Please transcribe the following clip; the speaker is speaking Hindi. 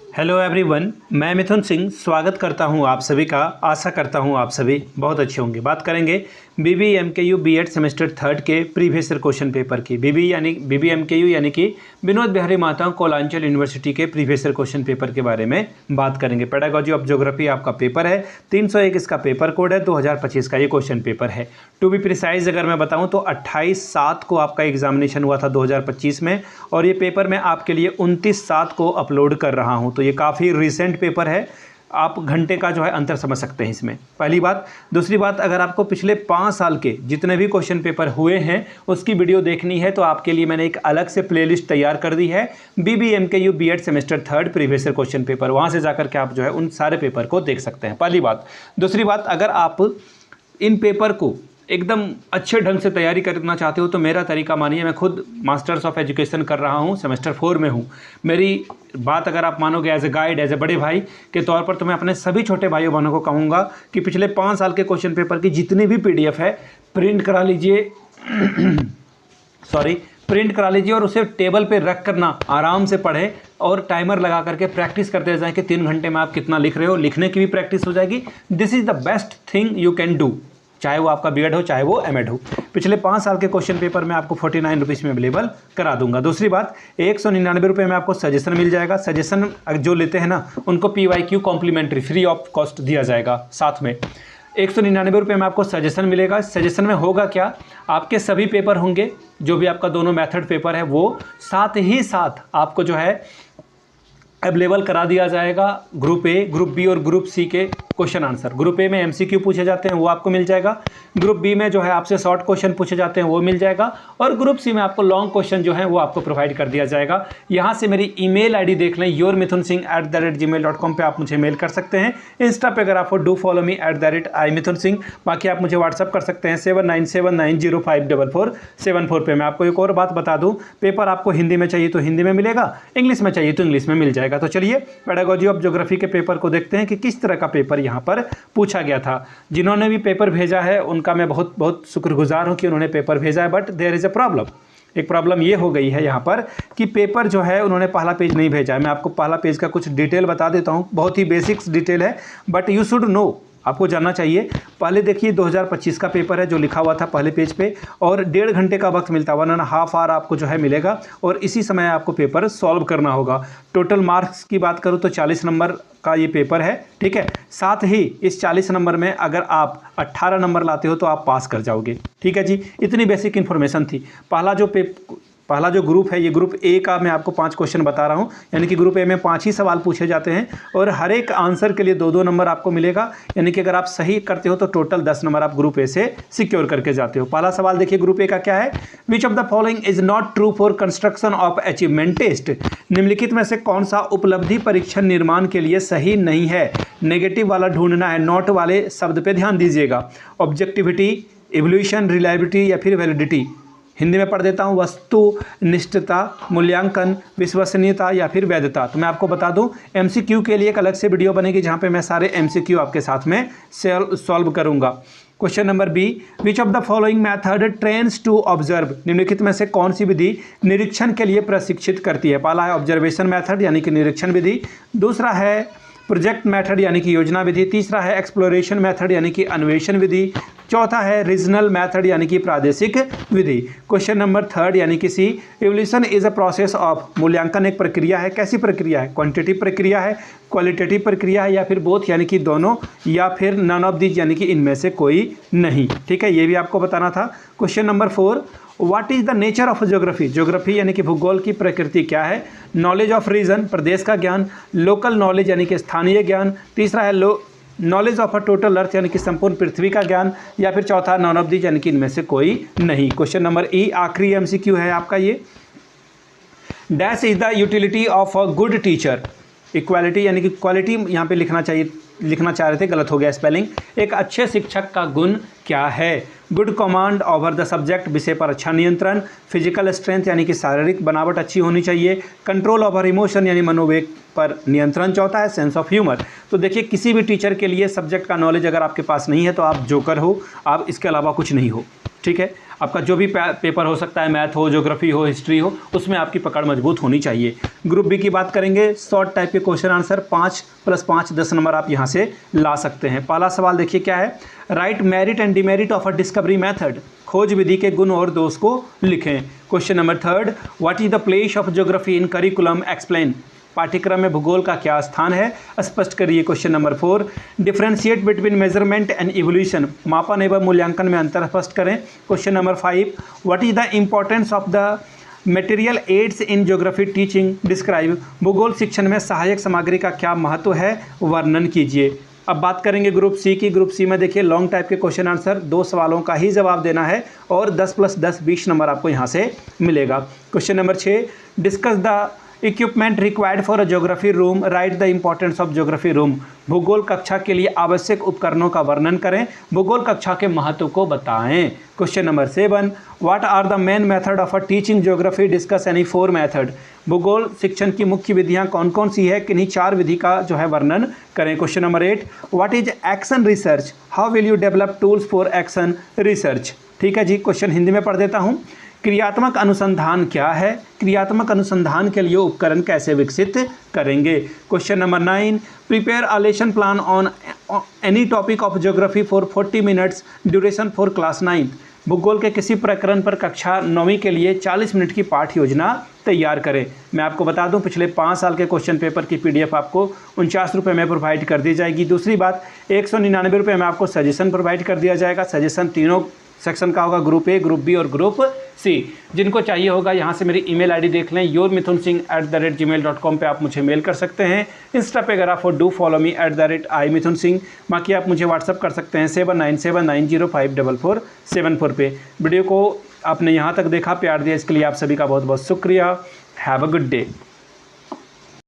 हेलो एवरीवन, मैं मिथुन सिंह स्वागत करता हूं आप सभी का। आशा करता हूं आप सभी बहुत अच्छे होंगे। बात करेंगे BBMKU बीएड सेमेस्टर थर्ड के प्रीवियस ईयर क्वेश्चन पेपर की। BBMKU यानी कि विनोद बिहारी महतो कोलांचल यूनिवर्सिटी के प्रीवियस ईयर क्वेश्चन पेपर के बारे में बात करेंगे। पेडागोजी ऑफ ज्योग्राफी आपका पेपर है, 301 इसका पेपर कोड है, 2025 का ये क्वेश्चन पेपर है। टू बी प्रिसाइज अगर मैं बताऊँ तो 28/7 को आपका एग्जामिनेशन हुआ था 2025 में, और ये पेपर मैं आपके लिए 29/7 को अपलोड कर रहा हूँ। तो ये काफ़ी रिसेंट पेपर है, आप घंटे का जो है अंतर समझ सकते हैं इसमें, पहली बात। दूसरी बात, अगर आपको पिछले 5 साल के जितने भी क्वेश्चन पेपर हुए हैं उसकी वीडियो देखनी है तो आपके लिए मैंने एक अलग से प्लेलिस्ट तैयार कर दी है, BBMKU B Ed semester third previous year question paper. वहाँ से जाकर के आप जो है उन सारे पेपर को देख सकते हैं, पहली बात। दूसरी बात, अगर आप इन पेपर को एकदम अच्छे ढंग से तैयारी करना चाहते हो तो मेरा तरीका मानिए, मैं खुद मास्टर्स ऑफ एजुकेशन कर रहा हूँ, सेमेस्टर 4 में हूँ। मेरी बात अगर आप मानोगे as a guide, as a बड़े भाई के तौर पर, तो मैं अपने सभी छोटे भाइयों बहनों को कहूँगा कि पिछले 5 साल के क्वेश्चन पेपर की जितनी भी PDF है प्रिंट करा लीजिए प्रिंट करा लीजिए और उसे टेबल पे रख कर ना आराम से पढ़ें और टाइमर लगा करके प्रैक्टिस करते जाएं कि 3 घंटे में आप कितना लिख रहे हो। लिखने की भी प्रैक्टिस हो जाएगी। This is the best thing you can do, चाहे वो आपका बीएड हो चाहे वो एमएड हो। पिछले 5 साल के क्वेश्चन पेपर मैं आपको 49 रुपीज़ में अवेलेबल करा दूंगा। दूसरी बात, 199 रुपये में आपको सजेशन मिल जाएगा। सजेशन जो लेते हैं ना उनको PYQ complimentary free of cost दिया जाएगा साथ में। 199 रुपये में आपको सजेशन मिलेगा। सजेशन में होगा क्या, आपके सभी पेपर होंगे, जो भी आपका दोनों मेथड पेपर है वो, साथ ही साथ आपको जो है अवेलेबल करा दिया जाएगा ग्रुप ए, ग्रुप बी और ग्रुप सी के क्वेश्चन आंसर। ग्रुप ए में MCQ पूछे जाते हैं वो आपको मिल जाएगा, ग्रुप बी में जो है आपसे शॉर्ट क्वेश्चन पूछे जाते हैं वो मिल जाएगा, और ग्रुप सी में आपको लॉन्ग क्वेश्चन जो है वो आपको प्रोवाइड कर दिया जाएगा। यहाँ से मेरी email ID देख लें, yourmithunsingh@gmail.com पे आप मुझे मेल कर सकते हैं। इंस्टा पे अगर आप डू फॉलो मी @imithunsingh। बाकी आप मुझे व्हाट्सअप कर सकते हैं 7979054474 पे। मैं आपको एक और बात बता दूँ, पेपर आपको हिंदी में चाहिए तो हिंदी में मिलेगा, इंग्लिश में चाहिए तो इंग्लिश में मिल जाएगा। तो चलिए पेडागोजी ऑफ ज्योग्राफी के पेपर को देखते हैं कि किस तरह का पेपर यहाँ पर पूछा गया था। जिन्होंने भी पेपर भेजा है उनका मैं बहुत बहुत शुक्रगुजार हूँ कि उन्होंने पेपर भेजा है, but there is a problem. एक प्रॉब्लम ये हो गई है यहाँ पर कि पेपर जो है उन्होंने पहला पेज नहीं भेजा है। मैं आपको पहला पेज का कुछ डिटेल बता देता हूँ, बहुत ही बेसिक्स डिटेल है, बट यू शुड नो, आपको जानना चाहिए। पहले देखिए 2025 का पेपर है जो लिखा हुआ था पहले पेज पे, और 1.5 घंटे का वक्त मिलता है, 1.5 आवर आपको जो है मिलेगा, और इसी समय आपको पेपर सॉल्व करना होगा। टोटल मार्क्स की बात करूँ तो 40 नंबर का ये पेपर है, ठीक है। साथ ही इस 40 नंबर में अगर आप 18 नंबर लाते हो तो आप पास कर जाओगे, ठीक है जी। इतनी बेसिक इन्फॉर्मेशन थी। पहला जो ग्रुप है, ये ग्रुप ए का मैं आपको 5 क्वेश्चन बता रहा हूँ, यानी कि ग्रुप ए में 5 ही सवाल पूछे जाते हैं और हर एक आंसर के लिए 2-2 नंबर आपको मिलेगा, यानी कि अगर आप सही करते हो तो टोटल 10 नंबर आप ग्रुप ए से सिक्योर करके जाते हो। पहला सवाल देखिए ग्रुप ए का क्या है, which of the following is not true for construction of achievement test. निम्नलिखित में से कौन सा उपलब्धि परीक्षण निर्माण के लिए सही नहीं है। नेगेटिव वाला ढूंढना है, नॉट वाले शब्द पे ध्यान दीजिएगा। ऑब्जेक्टिविटी, इवोल्यूशन, रिलायबिलिटी या फिर वैलिडिटी। हिंदी में पढ़ देता हूँ, वस्तुनिष्ठता, मूल्यांकन, विश्वसनीयता या फिर वैधता। तो मैं आपको बता दूँ MCQ के लिए एक अलग से वीडियो बनेगी जहाँ पे मैं सारे MCQ आपके साथ में सॉल्व करूँगा। Question number B, which of the following method trains to observe. निम्नलिखित में से कौन सी विधि निरीक्षण के लिए प्रशिक्षित करती है। पहला है ऑब्जर्वेशन मैथड यानी कि निरीक्षण विधि, दूसरा है प्रोजेक्ट मेथड यानी कि योजना विधि, तीसरा है एक्सप्लोरेशन मेथड यानी कि अन्वेषण विधि, चौथा है रीजनल मेथड यानी कि प्रादेशिक विधि। क्वेश्चन नंबर थर्ड यानी कि C, evolution is a process of. मूल्यांकन एक प्रक्रिया है, कैसी प्रक्रिया है, क्वांटिटेटिव प्रक्रिया है, क्वालिटेटिव प्रक्रिया है या फिर बोथ यानी कि दोनों, या फिर नन ऑफ दीज यानी कि इनमें से कोई नहीं, ठीक है, ये भी आपको बताना था। Question number 4, what is the nature of geography. Geography यानी कि भूगोल की प्रकृति क्या है। नॉलेज ऑफ रीजन, प्रदेश का ज्ञान, लोकल नॉलेज यानी कि स्थानीय ज्ञान, तीसरा है नॉलेज ऑफ अ टोटल अर्थ यानी कि संपूर्ण पृथ्वी का ज्ञान, या फिर चौथा नॉन ऑफ दीज यानी कि इनमें से कोई नहीं। क्वेश्चन नंबर ई, आखिरी MCQ है आपका ये, dash is the utility of a good teacher. Equality यानी कि क्वालिटी यहाँ पे लिखना चाह रहे थे, गलत हो गया स्पेलिंग। एक अच्छे शिक्षक का गुण क्या है। Good command over the subject, विषय पर अच्छा नियंत्रण, फिजिकल स्ट्रेंथ यानी कि शारीरिक बनावट अच्छी होनी चाहिए, कंट्रोल ओवर इमोशन यानी मनोवेग पर नियंत्रण, चौथा है सेंस ऑफ ह्यूमर। तो देखिए किसी भी टीचर के लिए सब्जेक्ट का नॉलेज अगर आपके पास नहीं है तो आप जोकर हो, आप इसके अलावा कुछ नहीं हो, ठीक है। आपका जो भी पेपर हो सकता है, मैथ हो, ज्योग्राफी हो, हिस्ट्री हो, उसमें आपकी पकड़ मजबूत होनी चाहिए। ग्रुप बी की बात करेंगे, शॉर्ट टाइप के क्वेश्चन आंसर 5 + 5 10 नंबर आप यहाँ से ला सकते हैं। पहला सवाल देखिए क्या है, write merit and demerit of a discovery method, खोज विधि के गुण और दोष को लिखें। Question number 3, what is the place of geography in curriculum, explain, पाठ्यक्रम में भूगोल का क्या स्थान है, स्पष्ट करिए। Question number 4, differentiate between measurement and evolution, मापन एवं मूल्यांकन में अंतर स्पष्ट करें। Question number 5, what is the importance of the material aids in geography teaching, describe, भूगोल शिक्षण में सहायक सामग्री का क्या महत्व है, वर्णन कीजिए। अब बात करेंगे ग्रुप सी की। ग्रुप सी में देखिए लॉन्ग टाइप के क्वेश्चन आंसर, 2 सवालों का ही जवाब देना है और 10 + 10 20 नंबर आपको यहाँ से मिलेगा। Question number 6, discuss the equipment required for a geography room, right the importance of geography room, भूगोल कक्षा के लिए आवश्यक उपकरणों का वर्णन करें, भूगोल कक्षा के महत्व को बताएं। Question number 7, what are the main method of a teaching geography, discuss any 4 method, भूगोल शिक्षण की मुख्य विधियां कौन कौन सी है, किन्हीं 4 विधि का जो है वर्णन करें। Question number 8, what is action research, how will you develop tools for action research. ठीक है जी, क्वेश्चन हिंदी में पढ़ देता हूँ। क्रियात्मक अनुसंधान क्या है, क्रियात्मक अनुसंधान के लिए उपकरण कैसे विकसित करेंगे। Question number 9, prepare a lesson plan on any topic of geography for 40 minutes, duration for class 9, भूगोल के किसी प्रकरण पर कक्षा 9वीं के लिए 40 मिनट की पाठ योजना तैयार करें। मैं आपको बता दूं, पिछले 5 साल के क्वेश्चन पेपर की PDF आपको 49 रुपये में प्रोवाइड कर दी जाएगी। दूसरी बात, 199 रुपये में आपको सजेशन प्रोवाइड कर दिया जाएगा। सजेशन तीनों सेक्शन का होगा, ग्रुप ए, ग्रुप बी और ग्रुप सी। जिनको चाहिए होगा यहाँ से मेरी email ID देख लें, yourmithunsingh@gmail.com पे आप मुझे मेल कर सकते हैं। इंस्टा पे अगर आप डू फॉलो मी @imithunsingh। बाकी आप मुझे व्हाट्सअप कर सकते हैं 7979054474 पे। वीडियो को आपने यहाँ तक देखा, प्यार दिया, इसके लिए आप सभी का बहुत बहुत शुक्रिया। Have a good day.